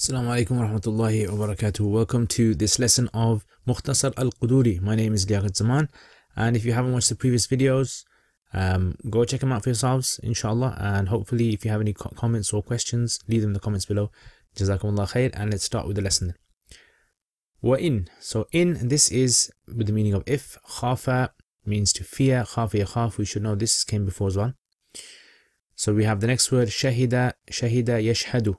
Assalamu alaikum wa rahmatullahi wa barakatuh. Welcome to this lesson of Mukhtasar al-Qudoori. My name is Liaquat, and if you haven't watched the previous videos, go check them out for yourselves, inshallah. And hopefully, if you have any comments or questions, leave them in the comments below. Jazakumullah khair. And let's start with the lesson. Wa in. So in, this is with the meaning of if. Khafa means to fear. Khafa yakhaf. We should know this came before as well. So we have the next word, shahida. Shahida yashhadu.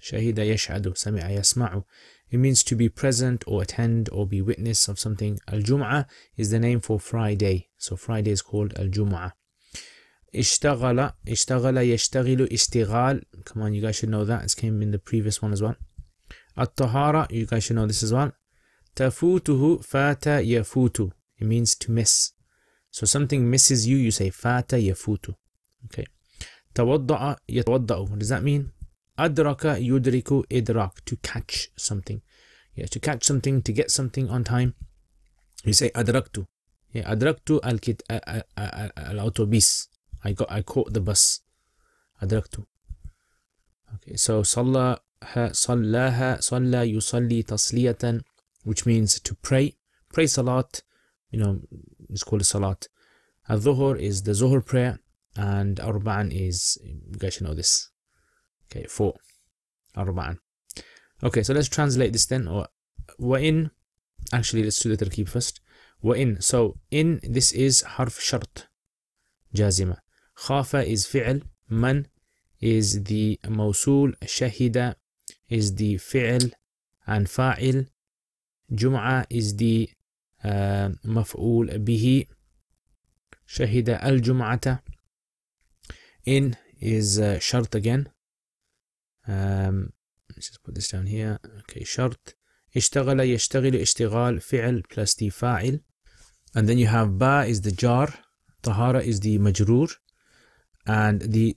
Shahida yashhadu, sami'a yasma'u. It means to be present or attend or be witness of something. Al-Jum'ah is the name for Friday. So Friday is called Al-Jum'ah. Ishtaghala yashtaghilu istighal. Come on, you guys should know that. It came in the previous one as well. At-Tahara, you guys should know this as well. Tafutuhu fata yafutu. It means to miss. So something misses you, you say fata yafutu. Okay. Tawadda'a yatawadda'u. What does that mean? Adraka yudriku idrak, to catch something. Yeah, to catch something, to get something on time. You say adraktu. Yeah, adraktu al-autobus. I caught the bus. Adraktu. Okay, so sallaha yusalli tasliyatan, which means to pray. Pray salat, it's called a salat. Al-dhuhr is the zuhr prayer, and arba'an is, you guys should know this. Okay, 4. Arba'an. Okay, so let's translate this then. Wa in. Actually, let's do the tarkeeb first. Wa in. So in, this is harf shart. Jazima. Khafa is fi'l. Man is the mawsul. Shahida is the fi'l and fa'il. Jum'a is the maf'ul bihi. Shahida al-jum'ata. In is shart again. Let's just put this down here. Okay, shart. Ishtaghala yashtaghilu ishtighal, fi'l plus the fa'il. And then you have ba is the jar. Tahara is the majroor. And the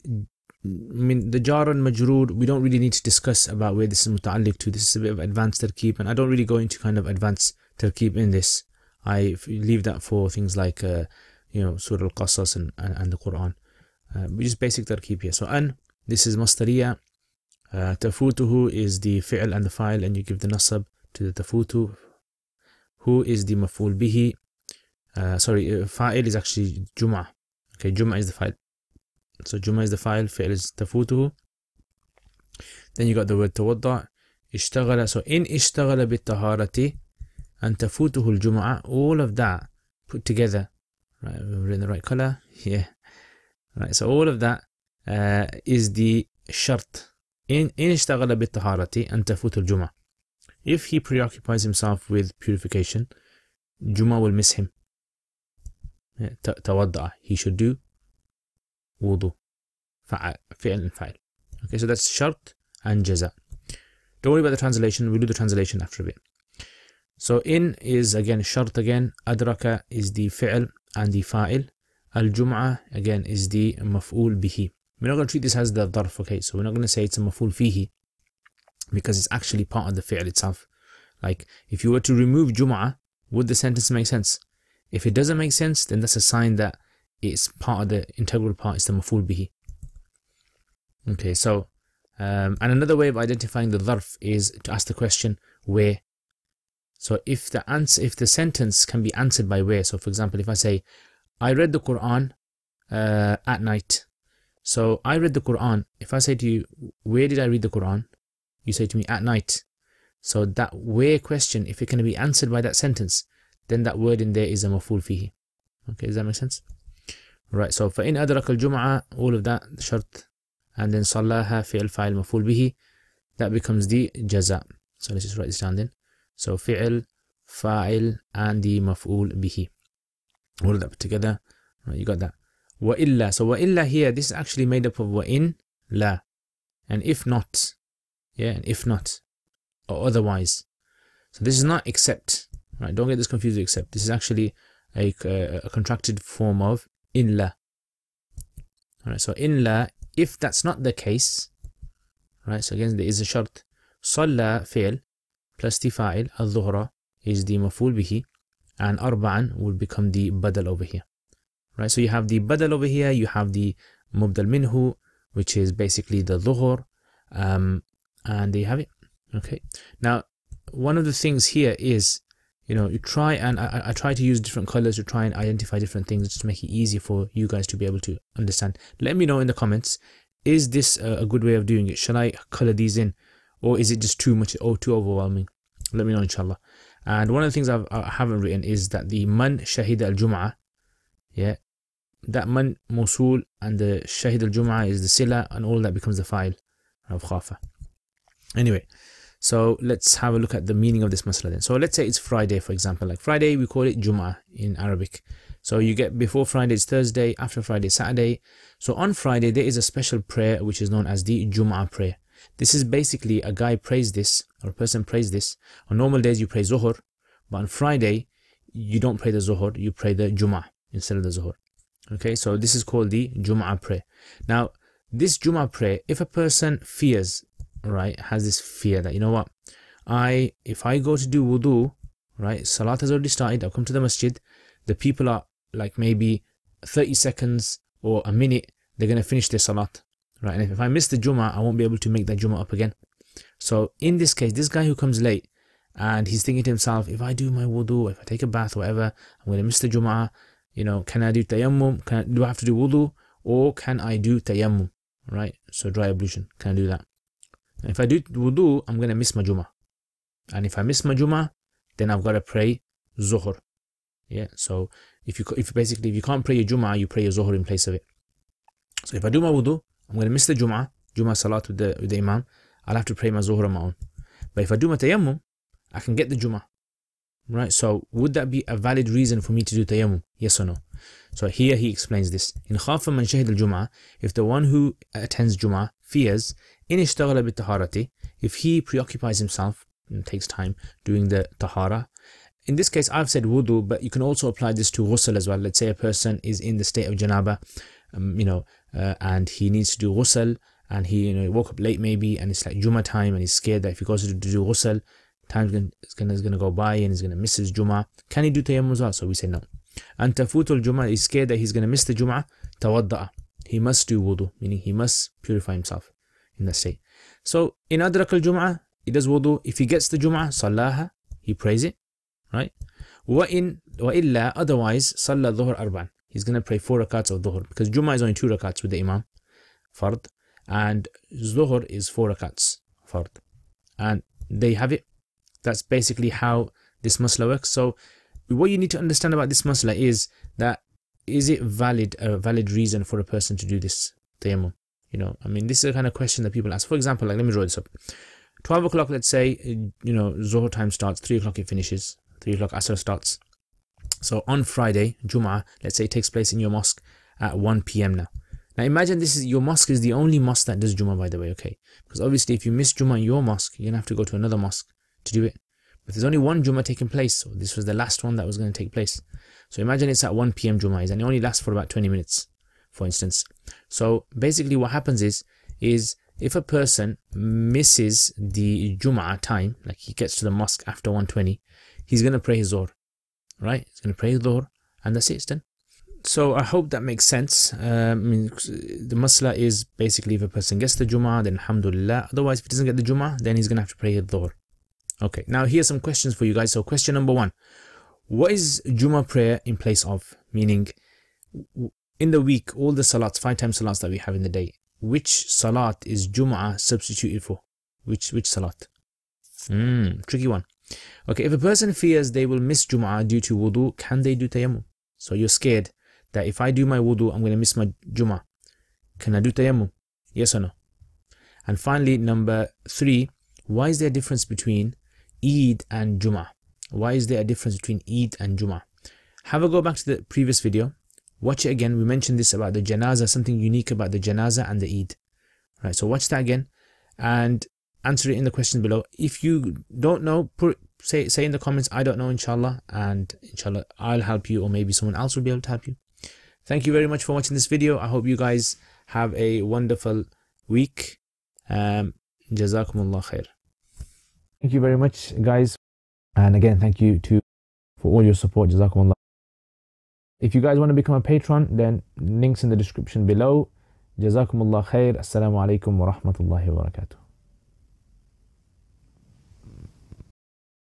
jar and majroor, we don't really need to discuss about where this is muta'alliq to. This is a bit of advanced tarkeeb, and I don't really go into kind of advanced tarkeeb in this. I leave that for things like Surah al-Qasas and the Quran. We just basic tarkeeb here. So an, this is mastariyah. Tafutuhu is the fi'l and the fa'il, and you give the nasab to the tafutu. Who is the maf'ul bihi. Fa'il is actually Jum'a. Okay, Jum'a is the fa'il. So Jum'a is the fa'il, fi'l is tafutuhu. Then you got the word tawadda. Ishtaghala. So in ishtaghala bit taharati and tafutuhu al-Jum'a. All of that put together. Right, we're in the right color. Yeah. Right, so all of that is the shart. In ishtaghala bit taharati and tafutu al-Jum'a. If he preoccupies himself with purification, Jum'a will miss him. Tawadda'a, he should do wudhu. Fi'l and fa'il. Okay, so that's shart and jaza. Don't worry about the translation, we'll do the translation after a bit. So in is again shart again. Adraka is the fi'l and the fa'il. Al-Jum'a again is the maf'ul bihi. We're not going to treat this as the dharf, okay? So we're not going to say it's a maf'ul fihi, because it's actually part of the fi'l itself. Like, if you were to remove Jum'ah, would the sentence make sense? If it doesn't make sense, then that's a sign that it's part of the integral part, it's the maf'ul bihi. Okay, so, and another way of identifying the dharf is to ask the question, where? So if the sentence can be answered by where, so for example, if I say, I read the Quran at night. So I read the Quran. If I say to you, where did I read the Quran? You say to me, at night. So that where question, if it can be answered by that sentence, then that word in there is a maf'ul fihi. Okay, does that make sense? Right, so فَإِنْ أَدْرَكَ الْجُمْعَةِ, all of that, the shart, and then صَلَّاهَا فِعْل فَاعِل مَفْعُول بِهِ, that becomes the jaza. So let's just write this down then. So fi'l, fa'il, and the maf'ul bihi. All of that put together. Right, you got that. Wa illa. So wa illa here, this is actually made up of wa in, la, and if not. Yeah, and if not, or otherwise. So this is not except. Right, don't get this confused with except. This is actually a contracted form of in la. Alright, so in la, if that's not the case, right, so again there is a shart. Salla fi'l plus the fa'il, al-dhuhra, is the maf'ul bihi, and arba'an will become the badal over here. Right, so you have the badal over here, you have the mubdal minhu, which is basically the dhuhr, and there you have it. Okay. Now, one of the things here is, you try and I try to use different colors to try and identify different things just to make it easier for you guys to be able to understand. Let me know in the comments, is this a good way of doing it? Shall I color these in, or is it just too much or too overwhelming? Let me know, inshallah. And one of the things I haven't written is that the man shahid al-Jum'ah, yeah, that man mawsul and the shahid al-Jum'ah is the sila, and all that becomes the fa'il of khafa. Anyway, so let's have a look at the meaning of this masala then. So let's say it's Friday, for example. Like Friday, we call it Jum'ah in Arabic. So you get before Friday is Thursday, after Friday is Saturday. So on Friday, there is a special prayer which is known as the Jum'ah prayer. This is basically a guy prays this, or a person prays this. On normal days, you pray Zuhur, but on Friday, you don't pray the Zuhur, you pray the Jum'ah instead of the Zuhur. Okay, so this is called the Jum'ah prayer. Now, this Jum'ah prayer, if a person fears, right, has this fear that, you know what, if I go to do wudhu, right, salat has already started, I've come to the masjid, the people are like maybe 30 seconds or a minute, they're going to finish their salat, right, and if I miss the Jum'ah, I won't be able to make that Jum'ah up again. So in this case, this guy who comes late and he's thinking to himself, if I do my wudu, if I take a bath, whatever, I'm going to miss the Jum'ah, can I do tayammum? Do I have to do wudu, or can I do tayammum, right? So dry ablution, can I do that? And if I do wudu, I'm going to miss my Jum'ah. And if I miss my Jum'ah, then I've got to pray Zuhur. Yeah, so if you can't pray your Jum'ah, you pray your Zuhur in place of it. So if I do my wudu, I'm going to miss the Jum'ah salat with the Imam, I'll have to pray my Zuhur on my own. But if I do my tayammum, I can get the Jum'ah. Right, so would that be a valid reason for me to do tayammum? Yes or no? So here he explains this. In khafa man shahid al-Jum'ah, if the one who attends Jum'ah fears, in ishtaghala bit-taharati, if he preoccupies himself and takes time doing the tahara. In this case, I've said wudu, but you can also apply this to ghusl as well. Let's say a person is in the state of janaba, and he needs to do ghusl, and he woke up late maybe, and it's like Jum'ah time, and he's scared that if he goes to do ghusl, time is going to go by and he's going to miss his Jum'ah. Can he do tayammum as well? So we say no. And tafutul Jum'ah, he's scared that he's going to miss the Jum'ah. Tawadda'a, he must do wudu, meaning he must purify himself in that state. So in adrak al-Jum'ah, he does wudu. If he gets the Jum'ah, sallaha, he prays it, right? Wa illa, otherwise, salla dhuhr arban, he's going to pray 4 rakats of dhuhr, because Jum'ah is only 2 rakats with the Imam, fard, and dhuhr is 4 rakats, fard. And they have it. That's basically how this masla works. So what you need to understand about this masla is that, is it a valid reason for a person to do this tayammum? This is a kind of question that people ask. For example, like, let me draw this up. 12 o'clock, let's say, Zuhur time starts, 3 o'clock it finishes, 3 o'clock Asr starts. So on Friday, Jum'ah, let's say it takes place in your mosque at 1 p.m. now. Now imagine your mosque is the only mosque that does Jum'ah, by the way, okay? Because obviously if you miss Jum'ah in your mosque, you're going to have to go to another mosque to do it. But there's only one Jum'ah taking place, so this was the last one that was going to take place. So imagine it's at 1 p.m. Jum'ah, and it only lasts for about 20 minutes, for instance. So basically what happens is if a person misses the Jum'ah time, like he gets to the mosque after 1:20, he's going to pray his Dhuhr, right? He's going to pray his Dhuhr, and that's it, it's done. So I hope that makes sense. The masla is basically, if a person gets the Jum'ah, then alhamdulillah. Otherwise, if he doesn't get the Jum'ah, then he's going to have to pray his Dhuhr. Okay, now here's some questions for you guys. So question number 1, what is Jum'ah prayer in place of? Meaning, in the week, all the salats, 5 times salats that we have in the day, which salat is Jum'ah substituted for? Which salat? Tricky one. Okay, if a person fears they will miss Jum'ah due to wudu, can they do tayammum? So you're scared that if I do my wudu, I'm going to miss my Jum'ah. Can I do tayammum? Yes or no? And finally, number 3, why is there a difference between Eid and Jum'ah? Why is there a difference between Eid and Jum'ah? Have a go back to the previous video. Watch it again. We mentioned this about the janazah, something unique about the janazah and the Eid. Right, so watch that again and answer it in the question below. If you don't know, say in the comments, I don't know, inshallah, and inshallah I'll help you, or maybe someone else will be able to help you. Thank you very much for watching this video. I hope you guys have a wonderful week. Jazakumullah khair. Thank you very much, guys. And again, thank you for all your support. Jazakumullah. If you guys want to become a patron, then links in the description below. Jazakumullah khair. Assalamu alaikum wa rahmatullahi wa barakatuh.